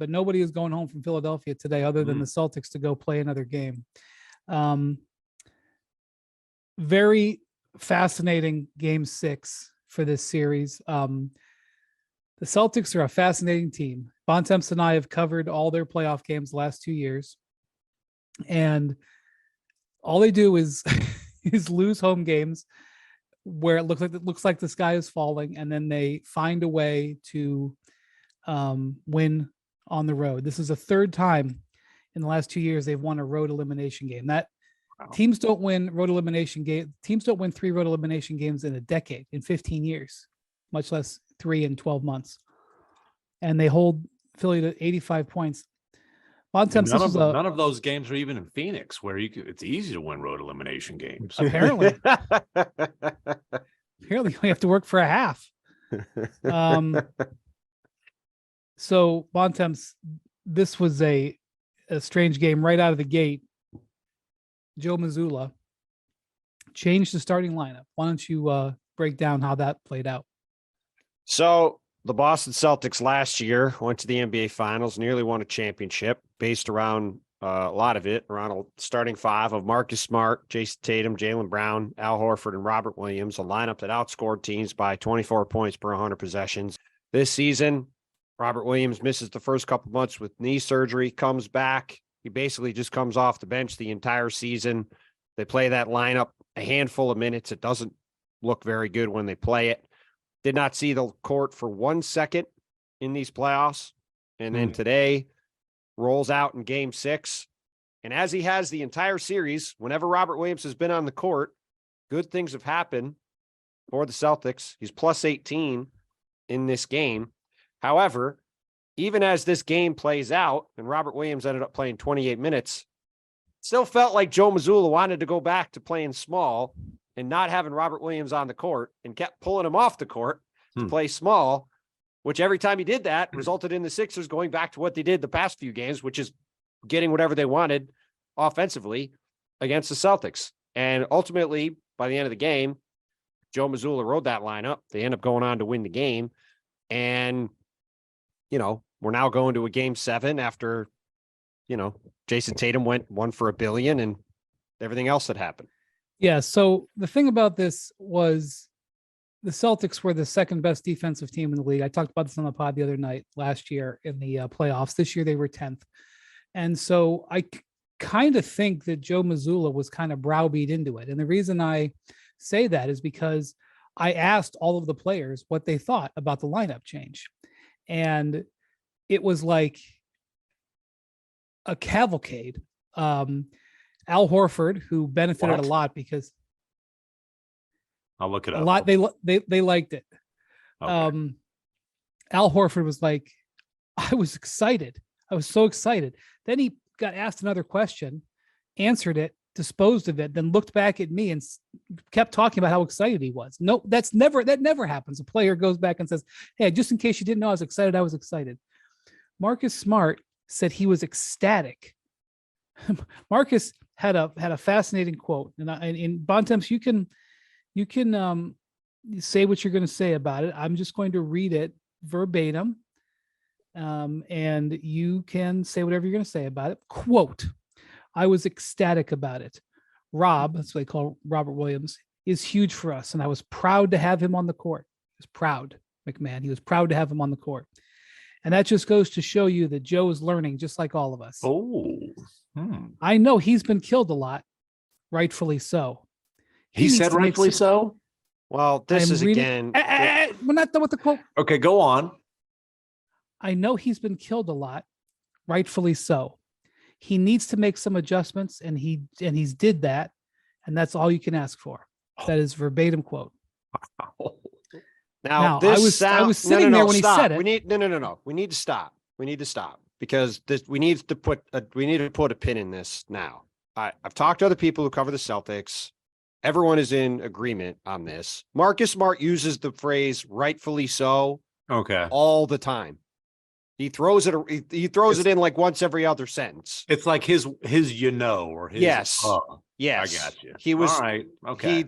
but nobody is going home from Philadelphia today other than the Celtics to go play another game. Very fascinating game 6 for this series. The Celtics are a fascinating team. Bontemps and I have covered all their playoff games the last 2 years. And all they do is is lose home games where it looks like the sky is falling, and then they find a way to win on the road. This is the third time in the last 2 years they've won a road elimination game. Teams don't win 3 road elimination games in a decade, in 15 years, much less 3 in 12 months. And they hold Philly to 85 points. Bontemps, none of those games are even in Phoenix, where it's easy to win road elimination games. Apparently. Apparently you have to work for a half. So Bontemps, this was a strange game right out of the gate. Joe Mazzulla changed the starting lineup. Why don't you break down how that played out? So the Boston Celtics last year went to the NBA Finals, nearly won a championship based around a lot of it around a starting 5 of Marcus Smart, Jason Tatum, Jaylen Brown, Al Horford, and Robert Williams, a lineup that outscored teams by 24 points per 100 possessions. This season, Robert Williams misses the first couple months with knee surgery, comes back. He basically just comes off the bench the entire season. They play that lineup a handful of minutes. It doesn't look very good when they play it. Did not see the court for 1 second in these playoffs. And then today rolls out in game 6. And as he has the entire series, whenever Robert Williams has been on the court, good things have happened for the Celtics. He's plus 18 in this game. However, even as this game plays out and Robert Williams ended up playing 28 minutes, still felt like Joe Mazzulla wanted to go back to playing small and not having Robert Williams on the court, and kept pulling him off the court to play small, which every time he did that resulted in the Sixers going back to what they did the past few games, which is getting whatever they wanted offensively against the Celtics. And ultimately, by the end of the game, Joe Mazzulla rode that lineup. They end up going on to win the game. And, we're now going to a game 7 after, Jason Tatum went 1 for $1 billion and everything else that happened. Yeah. So the thing about this was the Celtics were the second best defensive team in the league. I talked about this on the pod the other night last year in the playoffs. This year they were 10th. And so I kind of think that Joe Mazzulla was kind of browbeat into it. And the reason I say that is because I asked all of the players what they thought about the lineup change. And it was like a cavalcade. Al Horford, who benefited a lot because I'll look it up. A lot they liked it. Okay. Al Horford was like, I was excited. I was so excited. Then he got asked another question, answered it, disposed of it, then looked back at me and kept talking about how excited he was. No, that never happens. A player goes back and says, hey, just in case you didn't know I was excited, I was excited. Marcus Smart said he was ecstatic. Marcus had a fascinating quote, and in Bontemps, you can say what you're going to say about it. I'm just going to read it verbatim, and you can say whatever you're going to say about it. Quote: I was ecstatic about it. Rob, that's what they call Robert Williams, is huge for us, and I was proud to have him on the court. He was proud, McMahon. He was proud to have him on the court. And that just goes to show you that Joe is learning just like all of us. I know he's been killed a lot, rightfully so. He said rightfully so? Well, this is again. We're not done with the quote. Okay, go on. I know he's been killed a lot, rightfully so. He needs to make some adjustments, and he's did that, and that's all you can ask for. That is verbatim quote. Now I was sitting there when stop. He said it. We need no. We need to stop. We need to stop because we need to put a pin in this now. I've talked to other people who cover the Celtics. Everyone is in agreement on this. Marcus Smart uses the phrase "rightfully so" all the time. He throws it. He throws it in like once every other sentence. It's like his or his. Yes. Yes. I got you. He was all right. Okay.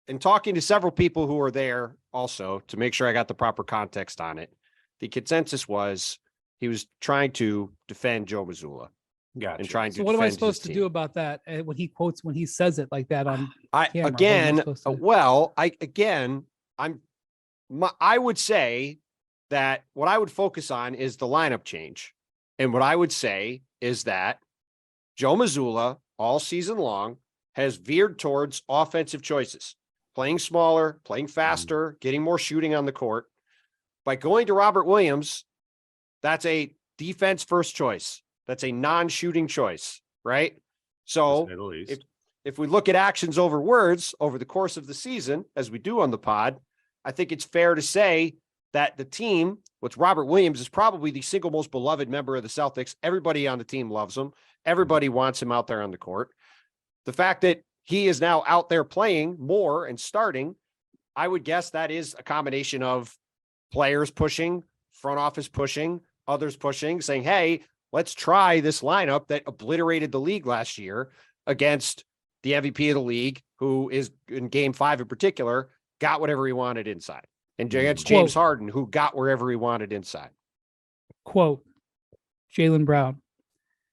In talking to several people who were there also to make sure I got the proper context on it, the consensus was He was trying to defend Joe Mazzulla Gotcha. and trying to. So what am I defend his supposed to team. do about that? When he says it like that on I camera? What am I again, supposed to do? well, I would say that what I would focus on is the lineup change. And what I would say is that Joe Mazzulla all season long has veered towards offensive choices, playing smaller, playing faster, getting more shooting on the court. By going to Robert Williams, that's a defense first choice. That's a non-shooting choice, right? So if we look at actions over words over the course of the season, as we do on the pod, I think it's fair to say that the team with Robert Williams is probably the single most beloved member of the Celtics. Everybody on the team loves him. Everybody wants him out there on the court. The fact that he is now out there playing more and starting, I would guess that is a combination of players pushing, front office pushing, others pushing, saying, hey, let's try this lineup that obliterated the league last year against the MVP of the league, who is in game 5 in particular, got whatever he wanted inside. And against James Harden, who got wherever he wanted inside. Quote, Jaylen Brown,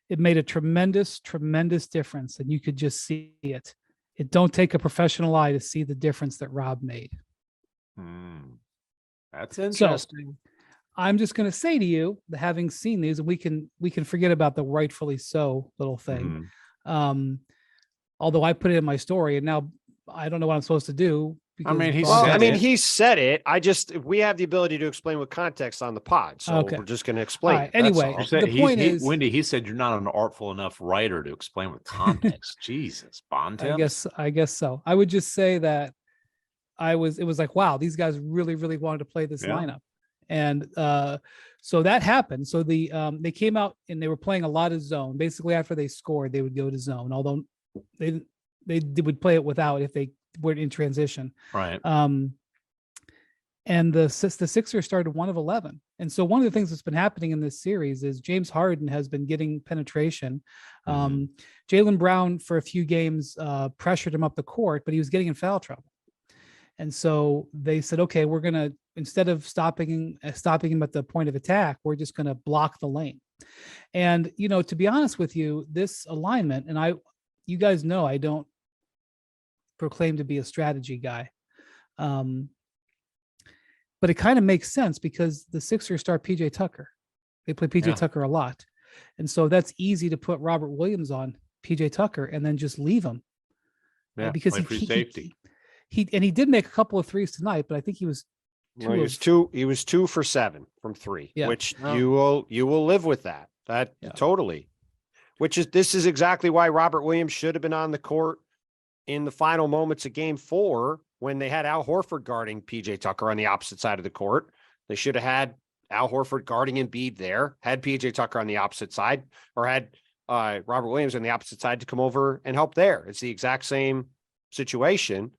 it made a tremendous, tremendous difference. And you could just see it. It don't take a professional eye to see the difference that Rob made. That's interesting. So, I'm just going to say to you that having seen these, we can forget about the rightfully so little thing. Although I put it in my story and now I don't know what I'm supposed to do. He said it. We have the ability to explain with context on the pod. So we're just going to explain. Right. Anyway, the point is, Wendy, he said you're not an artful enough writer to explain with context. Jesus, Bontemps. I guess so. I would just say that it was like, wow, these guys really, really wanted to play this lineup. And so that happened. So they came out and they were playing a lot of zone. Basically, after they scored, they would go to zone, although they would play it without if they weren't in transition. Right. And the Sixers started 1 of 11. And so one of the things that's been happening in this series is James Harden has been getting penetration. Jaylen Brown for a few games pressured him up the court, but he was getting in foul trouble. And so they said, okay, we're going to, instead of stopping him at the point of attack, we're just going to block the lane. And, to be honest with you, this alignment, and you guys know, I don't proclaim to be a strategy guy. But it kind of makes sense because the Sixers start PJ Tucker. They play PJ Tucker a lot. And so that's easy to put Robert Williams on PJ Tucker and then just leave him. Because safety. He did make a couple of threes tonight, but I think he was he was 2 for 7 from 3, which you will live with that. Totally. This is exactly why Robert Williams should have been on the court in the final moments of game 4 when they had Al Horford guarding PJ Tucker on the opposite side of the court. They should have had Al Horford guarding Embiid there, had PJ Tucker on the opposite side, or had Robert Williams on the opposite side to come over and help there. It's the exact same situation.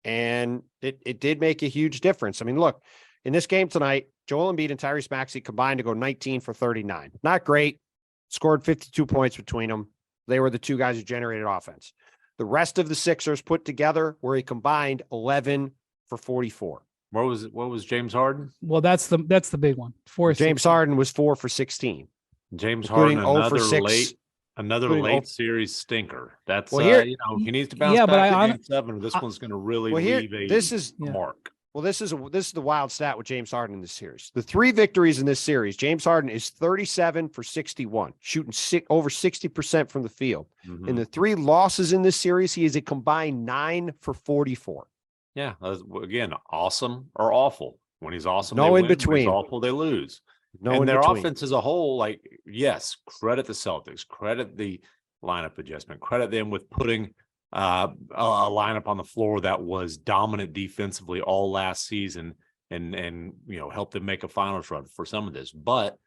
And it did make a huge difference. I mean, look, in this game tonight, Joel Embiid and Tyrese Maxey combined to go 19 for 39. Not great. Scored 52 points between them. They were the two guys who generated offense. The rest of the Sixers put together were a combined 11 for 44. What was James Harden? Well, that's the big one. James Harden was 4 for 16. James Harden, another late series stinker. That's he needs to bounce back to game 7. This one's going to really leave a mark. Well, this is the wild stat with James Harden in this series. The 3 victories in this series, James Harden is 37 for 61, shooting over 60% from the field. In the 3 losses in this series, he is a combined 9 for 44. Yeah, again, awesome or awful. When he's awesome, no they in win. between. When he's awful, they lose. And their offense as a whole, yes, credit the Celtics, credit the lineup adjustment, credit them with putting a lineup on the floor that was dominant defensively all last season and helped them make a finals run for some of this. But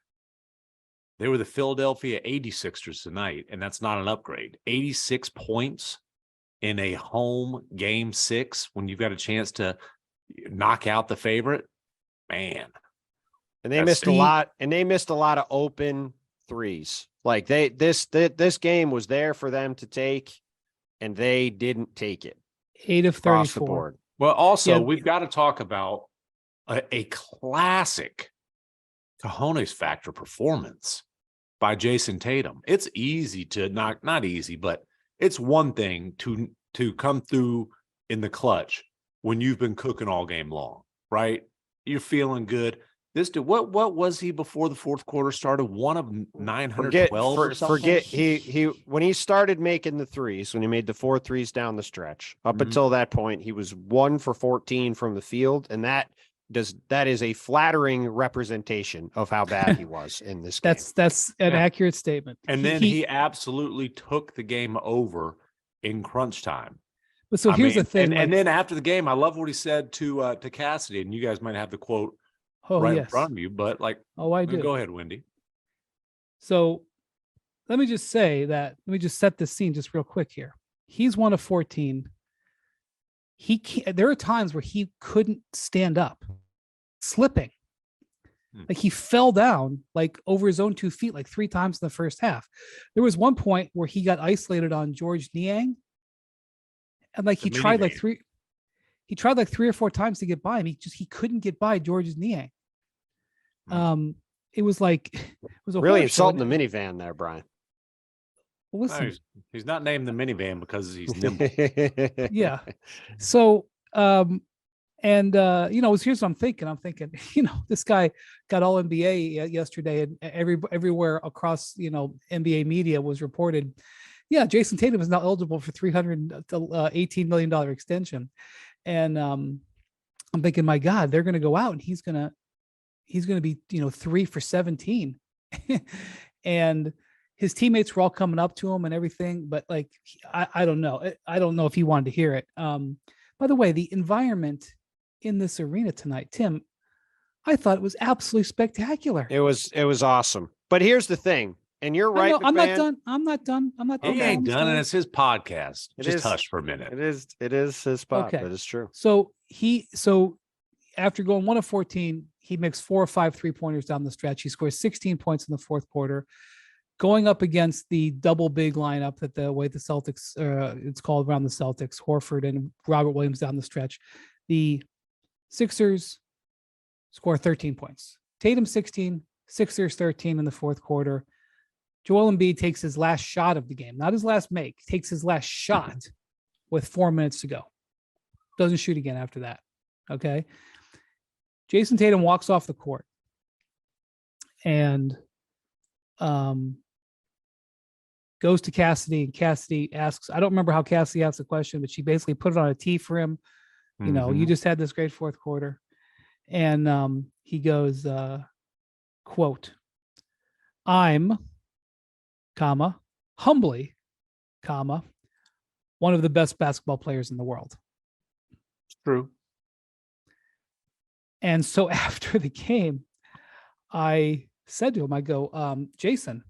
they were the Philadelphia 86ers tonight, and that's not an upgrade. 86 points in a home game 6 when you've got a chance to knock out the favorite, man. And they missed a lot, and they missed a lot of open threes. Like this game was there for them to take, and they didn't take it. 8 of 34. Across the board. Well, also we've got to talk about a classic cojones factor performance by Jason Tatum. It's easy to not easy, but it's one thing to come through in the clutch when you've been cooking all game long, right? You're feeling good. This dude, what was he before the fourth quarter started? One of 912 or something? Forget he when he started making the threes, when he made the 4 threes down the stretch, up until that point, he was 1 for 14 from the field, and that is a flattering representation of how bad he was in this game. That's an accurate statement. And then he absolutely took the game over in crunch time. But so here's the thing. And then after the game, I love what he said to Cassidy, and you guys might have the quote in front of you, but I do. Go ahead, Wendy. So let me just set the scene just real quick here. He's 1 of 14. There are times where he couldn't stand up, slipping. Like he fell down like over his own 2 feet, like 3 times in the first half. There was one point where he got isolated on George Niang. And like he tried like 3 or 4 times to get by him. He couldn't get by George's Niang. It was really insulting the minivan there, Brian. Well, listen, no, he's not named the minivan because he's nimble. Yeah. So, here's what I'm thinking. This guy got all NBA yesterday, and everywhere across, NBA media was reported. Yeah, Jason Tatum is now eligible for $318 million extension. And I'm thinking, my God, they're going to go out and he's going to be, 3 for 17. And his teammates were all coming up to him and everything. But like, I don't know. I don't know if he wanted to hear it. By the way, the environment in this arena tonight, Tim, I thought it was absolutely spectacular. It was awesome. But here's the thing. And you're right. I'm not done. He ain't done, and it's his podcast. Just hush for a minute. It is his spot. Okay. That is true. So after going 1 of 14, he makes 4 or 5 3-pointers down the stretch. He scores 16 points in the fourth quarter, going up against the double big lineup that the way the Celtics, it's called around the Celtics, Horford and Robert Williams down the stretch. The Sixers score 13 points. Tatum 16, Sixers 13 in the fourth quarter. Joel Embiid takes his last shot of the game, not his last make, takes his last shot with 4 minutes to go. Doesn't shoot again after that. Okay. Jason Tatum walks off the court and goes to Cassidy, and Cassidy asks, I don't remember how Cassidy asked the question, but she basically put it on a tee for him. You just had this great fourth quarter. And he goes, quote, I'm, humbly, one of the best basketball players in the world. It's true. And so after the game, I said to him, I go, Jason,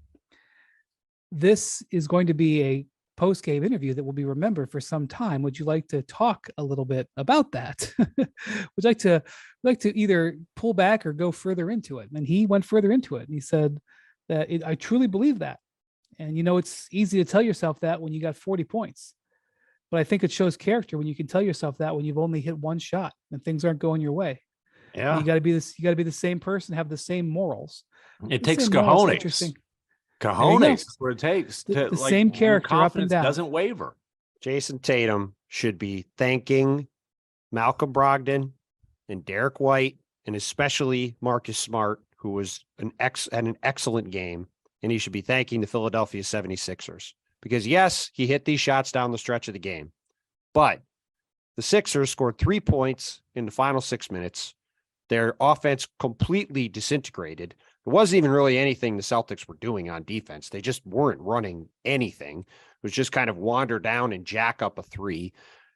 this is going to be a post-game interview that will be remembered for some time. Would you like to talk a little bit about that? Would you like to either pull back or go further into it? And he went further into it. And he said that I truly believe that. And, it's easy to tell yourself that when you got 40 points. But I think it shows character when you can tell yourself that when you've only hit one shot and things aren't going your way. Yeah. You got to be the same person, have the same morals. It takes cojones. Cojones is what it takes. The same character up and down. Doesn't waver. Jason Tatum should be thanking Malcolm Brogdon and Derek White, and especially Marcus Smart, who was had an excellent game. And he should be thanking the Philadelphia 76ers because, yes, he hit these shots down the stretch of the game, but the Sixers scored 3 points in the final 6 minutes. Their offense completely disintegrated. There wasn't even really anything the Celtics were doing on defense. They just weren't running anything. It was just kind of wander down and jack up a 3. At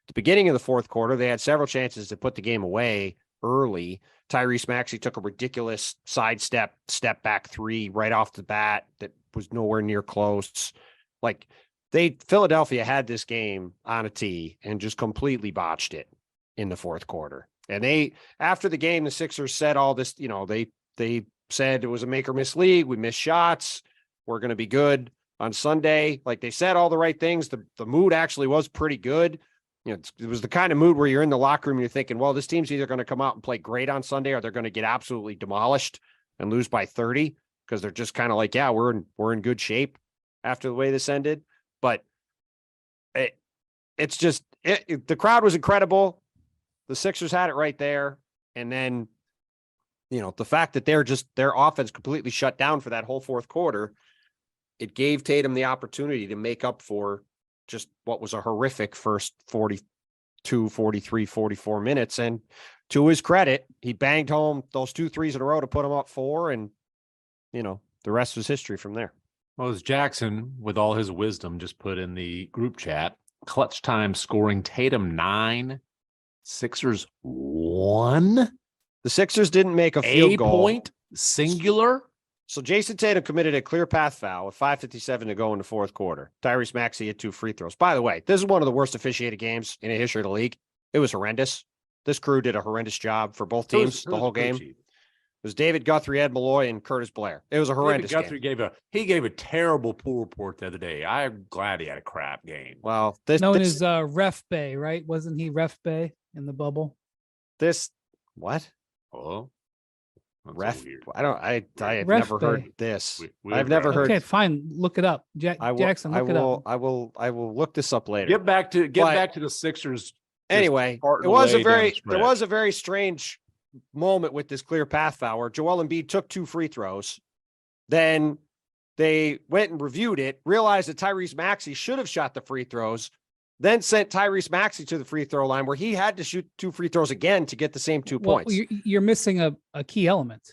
the beginning of the fourth quarter, they had several chances to put the game away early. Tyrese Maxey took a ridiculous step back 3 right off the bat that was nowhere near close. Like Philadelphia had this game on a tee and just completely botched it in the fourth quarter. And after the game, the Sixers said all this, they said it was a make or miss league. We missed shots. We're going to be good on Sunday. Like they said all the right things. The mood actually was pretty good. It was the kind of mood where you're in the locker room and you're thinking, well, this team's either going to come out and play great on Sunday or they're going to get absolutely demolished and lose by 30 because they're just kind of like, yeah, we're in good shape after the way this ended. But it's just the crowd was incredible. The Sixers had it right there. And then, the fact that their offense completely shut down for that whole fourth quarter, it gave Tatum the opportunity to make up for just what was a horrific first 42, 43, 44 minutes. And to his credit, he banged home those 2 threes in a row to put him up 4. And, the rest was history from there. Well, as Jackson, with all his wisdom, just put in the group chat, clutch time scoring Tatum 9, Sixers 1. The Sixers didn't make a field goal. Point singular. So Jason Tatum committed a clear path foul with 5:57 to go in the fourth quarter. Tyrese Maxey had 2 free throws. By the way, this is one of the worst officiated games in the history of the league. It was horrendous. This crew did a horrendous job for both teams the whole game. It was David Guthrie, Ed Malloy, and Curtis Blair. It was a horrendous Guthrie game. gave a terrible pool report the other day. I'm glad he had a crap game. Well, known as Ref Bay, right? Wasn't he Ref Bay in the bubble? What? Oh, Ref? I have Ref never Bay. heard this. I've never heard. Okay, fine. Look it up, Jackson. Look it up. I will look this up later. Get back to the Sixers. Anyway, there was a very strange moment with this clear path foul where Joel Embiid took 2 free throws. Then they went and reviewed it, realized that Tyrese Maxey should have shot the free throws, then sent Tyrese Maxey to the free throw line where he had to shoot 2 free throws again to get the same 2 points. You're missing a key element.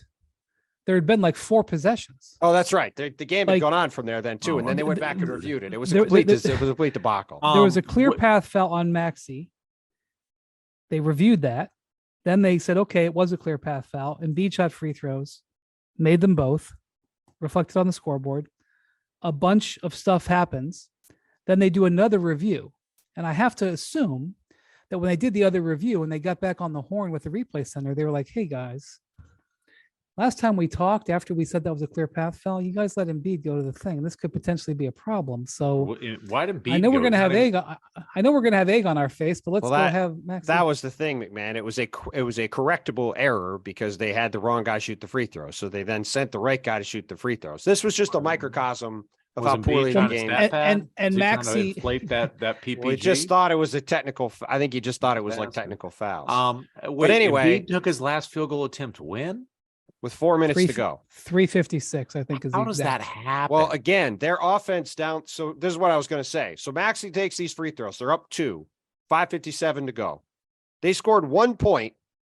There had been like 4 possessions. Oh, that's right. The game had gone on from there then too, and then they went back and reviewed it. It was a complete debacle. There was a clear path foul on Maxey. They reviewed that. Then they said, okay, it was a clear path foul. Embiid shot free throws, made them both, reflected on the scoreboard. A bunch of stuff happens. Then they do another review. And I have to assume that when they did the other review and they got back on the horn with the replay center, they were like, hey guys, last time we talked after we said that was a clear path foul, you guys let Embiid go to the thing. This could potentially be a problem. So why did Embiid I know we're going to have egg. I know we're going to have egg on our face, but let's have Max. That was the thing, McMahon. It was a correctable error because they had the wrong guy shoot the free throws. So they then sent the right guy to shoot the free throws. This was just a microcosm of how poorly the game. And Maxey inflate that PPG. Well, he just thought it was a technical. I think he just thought it was like technical fouls. But anyway, Embiid took his last field goal attempt to win. With 4 minutes to go. 3:56, I think. How does that happen? Well, again, their offense down. So this is what I was going to say. So Maxey takes these free throws. They're up 2, 5:57 to go. They scored 1 point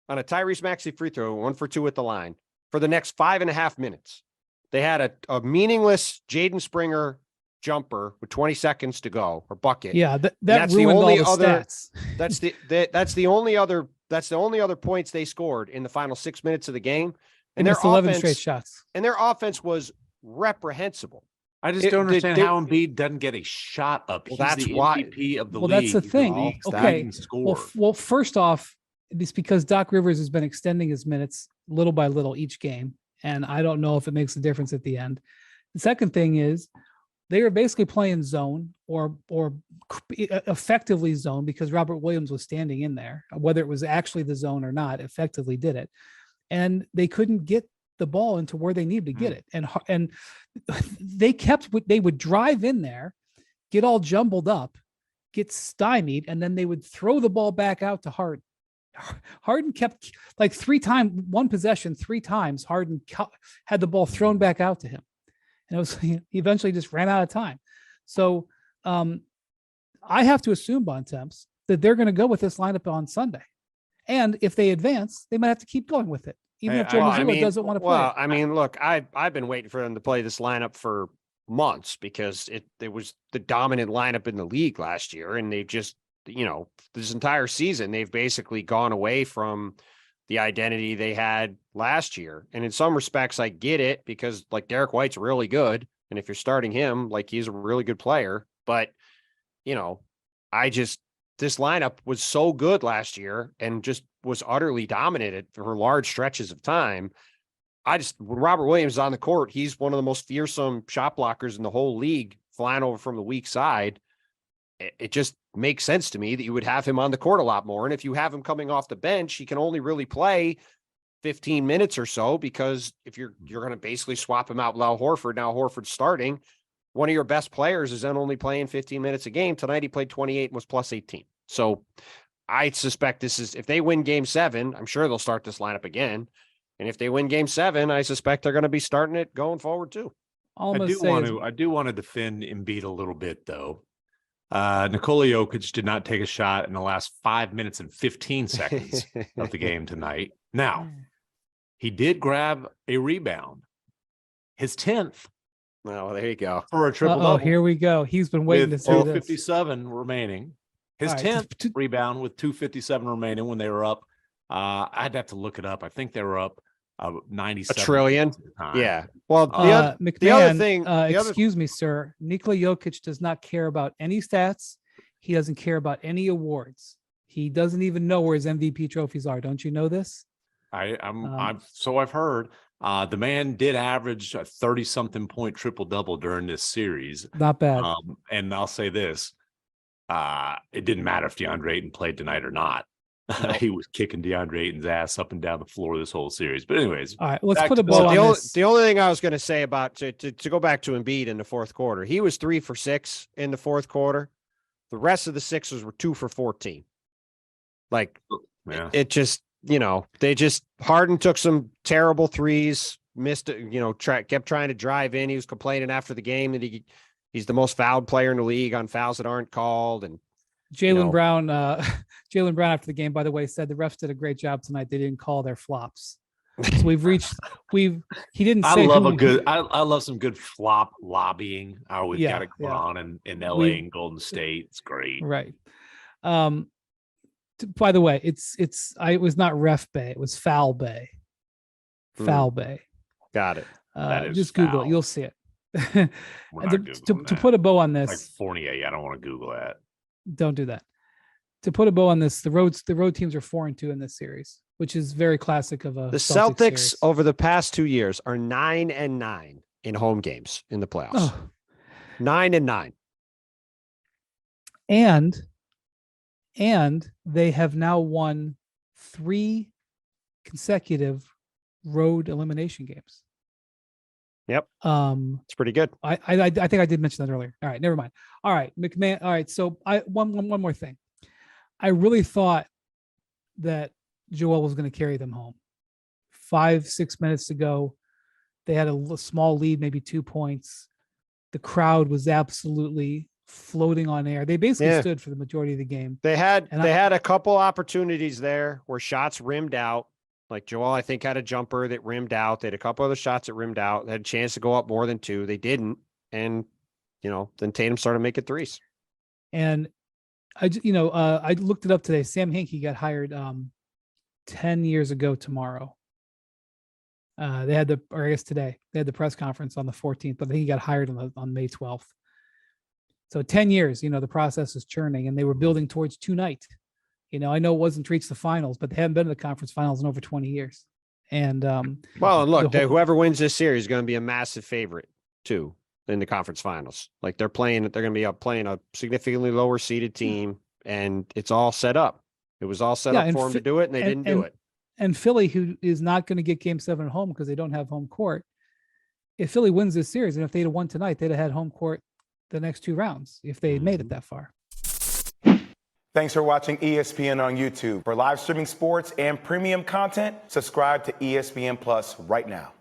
on a Tyrese Maxey free throw, 1 for 2 at the line for the next 5.5 minutes. They had a meaningless Jaden Springer jumper with 20 seconds to go or bucket. Yeah, that ruined all the stats. That's the only other points they scored in the final 6 minutes of the game. And their 11 straight shots. And their offense was reprehensible. I just don't understand how Embiid doesn't get a shot up. Well, that's the MVP of the league. Well, that's the thing. Okay. Well, first off, it's because Doc Rivers has been extending his minutes little by little each game. And I don't know if it makes a difference at the end. The second thing is they were basically playing zone or effectively zone because Robert Williams was standing in there. Whether it was actually the zone or not, effectively did it. And they couldn't get the ball into where they needed to get it. And they would drive in there, get all jumbled up, get stymied, and then they would throw the ball back out to Harden. Harden kept like 3 times, 1 possession, 3 times. Harden had the ball thrown back out to him. And it was, he eventually just ran out of time. So I have to assume, Bontemps, that they're going to go with this lineup on Sunday. And if they advance, they might have to keep going with it, even if Joe Mazzulla doesn't want to play. Well, I mean, look, I've been waiting for them to play this lineup for months because it was the dominant lineup in the league last year. And they just, this entire season, they've basically gone away from the identity they had last year. And in some respects, I get it because like Derek White's really good. And if you're starting him, like he's a really good player. But, this lineup was so good last year and just was utterly dominated for large stretches of time. When Robert Williams is on the court, he's one of the most fearsome shot blockers in the whole league, flying over from the weak side. It just makes sense to me that you would have him on the court a lot more. And if you have him coming off the bench, he can only really play 15 minutes or so, because if you're going to basically swap him out with Al Horford, now Horford's starting. One of your best players is then only playing 15 minutes a game. Tonight he played 28 and was plus 18. So I suspect this is, if they win game 7, I'm sure they'll start this lineup again. And if they win game 7, I suspect they're going to be starting it going forward too. I do want to defend Embiid a little bit though. Nikola Jokic did not take a shot in the last 5 minutes and 15 seconds of the game tonight. Now, he did grab a rebound, his 10th. Well, there you go. For a triple double. Here we go. He's been waiting to say this. 257 remaining. His 10th rebound with 257 remaining when they were up. I'd have to look it up. I think they were up 97. A trillion. Yeah. Well, MacMahon, the other thing, excuse me, sir. Nikola Jokic does not care about any stats. He doesn't care about any awards. He doesn't even know where his MVP trophies are. Don't you know this? I've heard. The man did average a 30-something point triple double during this series. Not bad. And I'll say this: it didn't matter if DeAndre Ayton played tonight or not. Nope. He was kicking DeAndre Ayton's ass up and down the floor this whole series. But anyways, all right, let's put a bow on this. The only thing I was going to say about to go back to Embiid in the fourth quarter, he was 3 for 6 in the fourth quarter. The rest of the Sixers were 2 for 14. Like, it just, Harden took some terrible threes, missed it, kept trying to drive in. He was complaining after the game that he's the most fouled player in the league on fouls that aren't called. And Jaylen Brown after the game, by the way, said the refs did a great job tonight. They didn't call their flops. So he didn't say I love some good flop lobbying. We've got it going on in LA and Golden State. It's great. Right. By the way, it was not ref bay, it was foul bay. Foul bay. Got it. Just foul. Google it, you'll see it. To put a bow on this, like Fournier, I don't want to Google that. Don't do that. To put a bow on this, the road teams are 4-2 in this series, which is very classic of a. The Celtics over the past 2 years are 9-9 in home games in the playoffs. 9-9. And they have now won 3 consecutive road elimination games. Yep. It's pretty good. I think I did mention that earlier. All right, never mind. All right, MacMahon. All right, so one more thing. I really thought that Joel was going to carry them home. 5-6 minutes to go, they had a small lead, maybe 2 points. The crowd was absolutely floating on air. They basically stood for the majority of the game. They had a couple opportunities there where shots rimmed out. Like Joel, I think, had a jumper that rimmed out. They had a couple other shots that rimmed out. They had a chance to go up more than 2. They didn't. And, then Tatum started making threes. And I looked it up today. Sam Hinkie got hired 10 years ago tomorrow. They had today. They had the press conference on the 14th, but I think he got hired on May 12th. So 10 years, the process is churning, and they were building towards tonight. I know it wasn't reached the finals, but they haven't been to the conference finals in over 20 years. And look, whoever wins this series is going to be a massive favorite too in the conference finals. Like they're going to be playing a significantly lower seeded team, and it's all set up. It was all set up for them to do it, and they didn't do it. And Philly, who is not going to get Game 7 at home because they don't have home court. If Philly wins this series, and if they'd have won tonight, they'd have had home court the next 2 rounds if they had made it that far. Thanks for watching ESPN on YouTube. For live streaming sports and premium content, subscribe to ESPN Plus right now.